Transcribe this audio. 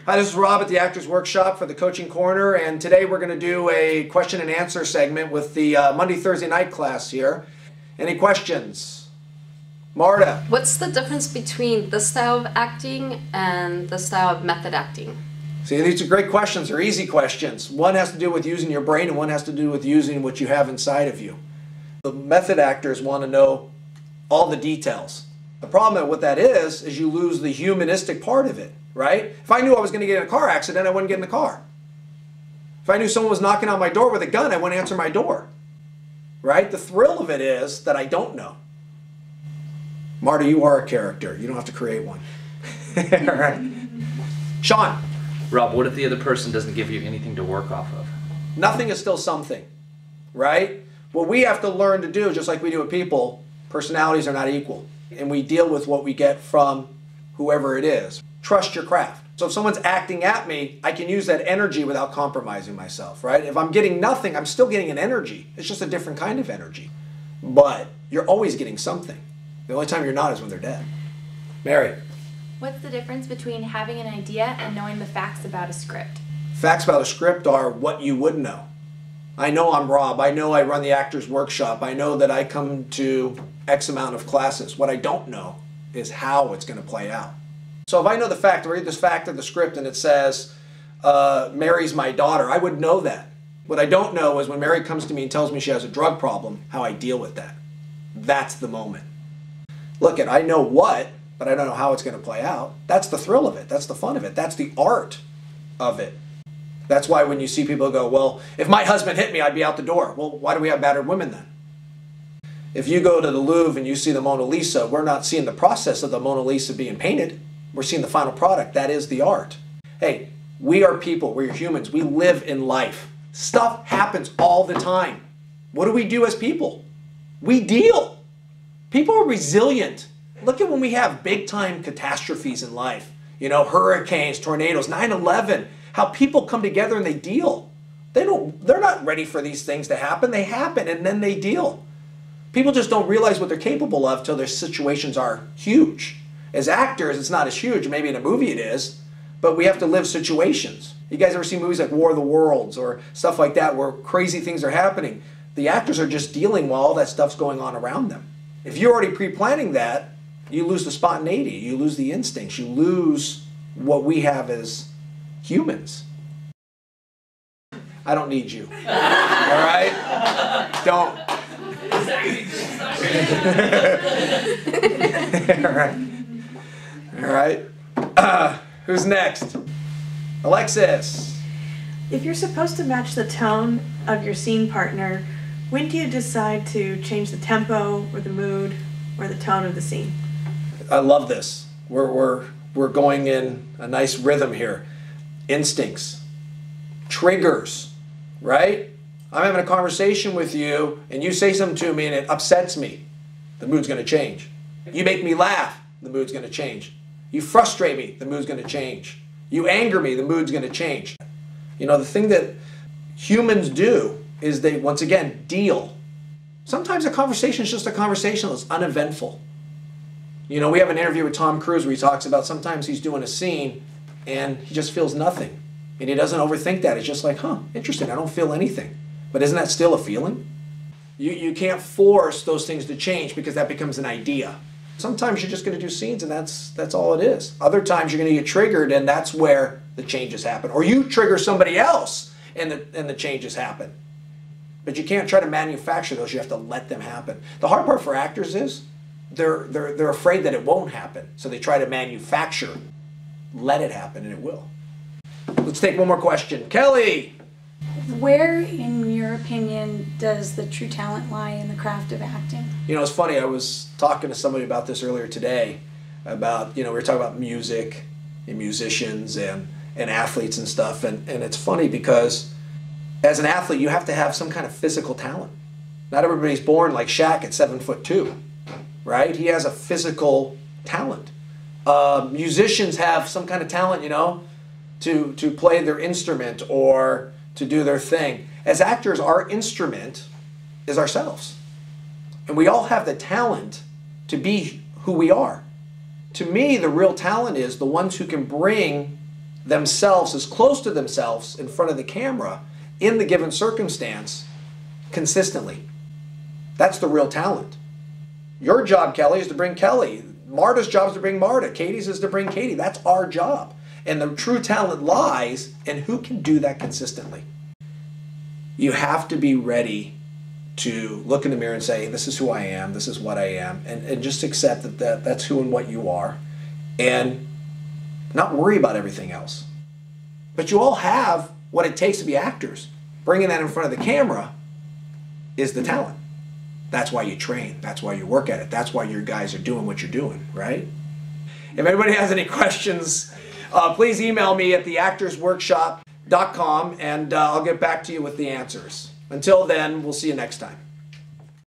Hi, this is Rob at the Actors Workshop for the Coaching Corner, and today we're going to do a question and answer segment with the Monday, Thursday night class here. Any questions? Marta? What's the difference between this style of acting and the style of method acting? See, these are great questions. They're easy questions. One has to do with using your brain, and one has to do with using what you have inside of you. The method actors want to know all the details. The problem with that is you lose the humanistic part of it, right? If I knew I was going to get in a car accident, I wouldn't get in the car. If I knew someone was knocking on my door with a gun, I wouldn't answer my door, right? The thrill of it is that I don't know. Marta, you are a character. You don't have to create one. All right. Sean. Rob, what if the other person doesn't give you anything to work off of? Nothing is still something, right? What we have to learn to do, just like we do with people, personalities are not equal. And we deal with what we get from whoever it is. Trust your craft. So if someone's acting at me, I can use that energy without compromising myself, right? If I'm getting nothing, I'm still getting an energy. It's just a different kind of energy. But you're always getting something. The only time you're not is when they're dead. Mary. What's the difference between having an idea and knowing the facts about a script? Facts about a script are what you would know. I know I'm Rob. I know I run the Actors Workshop. I know that I come to X amount of classes. What I don't know is how it's going to play out. So if I know the fact, I read this fact of the script and it says, Mary's my daughter, I would know that. What I don't know is when Mary comes to me and tells me she has a drug problem, how I deal with that. That's the moment. Look, I know what, but I don't know how it's going to play out. That's the thrill of it. That's the fun of it. That's the art of it. That's why when you see people go, well, if my husband hit me, I'd be out the door. Well, why do we have battered women then? If you go to the Louvre and you see the Mona Lisa, we're not seeing the process of the Mona Lisa being painted. We're seeing the final product. That is the art. Hey, we are people. We're humans. We live in life. Stuff happens all the time. What do we do as people? We deal. People are resilient. Look at when we have big-time catastrophes in life. You know, hurricanes, tornadoes, 9/11. How people come together and they deal. They're not ready for these things to happen. They happen and then they deal. People just don't realize what they're capable of till their situations are huge. As actors, it's not as huge. Maybe in a movie it is, but we have to live situations. You guys ever see movies like War of the Worlds or stuff like that where crazy things are happening? The actors are just dealing while all that stuff's going on around them. If you're already pre-planning that, you lose the spontaneity, you lose the instincts, you lose what we have as humans. I don't need you. All right? Don't. All right. All right. Who's next? Alexis. If you're supposed to match the tone of your scene partner, when do you decide to change the tempo or the mood or the tone of the scene? I love this. We're going in a nice rhythm here. Instincts, triggers, right? I'm having a conversation with you and you say something to me and it upsets me. The mood's going to change. You make me laugh, the mood's going to change. You frustrate me, the mood's going to change. You anger me, the mood's going to change. You know, the thing that humans do is they, once again, deal. Sometimes a conversation is just a conversation that's uneventful. You know, we have an interview with Tom Cruise where he talks about sometimes he's doing a scene and he just feels nothing. And he doesn't overthink that. It's just like, huh, interesting, I don't feel anything. But isn't that still a feeling? You can't force those things to change because that becomes an idea. Sometimes you're just going to do scenes and that's all it is. Other times you're going to get triggered and that's where the changes happen. Or you trigger somebody else and the changes happen. But you can't try to manufacture those. You have to let them happen. The hard part for actors is they're afraid that it won't happen. So they try to manufacture. Let it happen and it will. Let's take one more question. Kelly! Where, in your opinion, does the true talent lie in the craft of acting? You know, it's funny. I was talking to somebody about this earlier today about, you know, we were talking about music and musicians and athletes and stuff. And it's funny because as an athlete, you have to have some kind of physical talent. Not everybody's born like Shaq at 7'2", right? He has a physical talent. Musicians have some kind of talent, you know, to play their instrument or to do their thing. As actors, our instrument is ourselves. And we all have the talent to be who we are. To me, the real talent is the ones who can bring themselves as close to themselves in front of the camera in the given circumstance consistently. That's the real talent. Your job, Kelly, is to bring Kelly. Marta's job is to bring Marta. Katie's is to bring Katie. That's our job. And the true talent lies in who can do that consistently. You have to be ready to look in the mirror and say, this is who I am, this is what I am, and just accept that that's who and what you are, and not worry about everything else. But you all have what it takes to be actors. Bringing that in front of the camera is the talent. That's why you train. That's why you work at it. That's why your guys are doing what you're doing, right? If anybody has any questions, please email me at theactorsworkshop.com and I'll get back to you with the answers. Until then, we'll see you next time.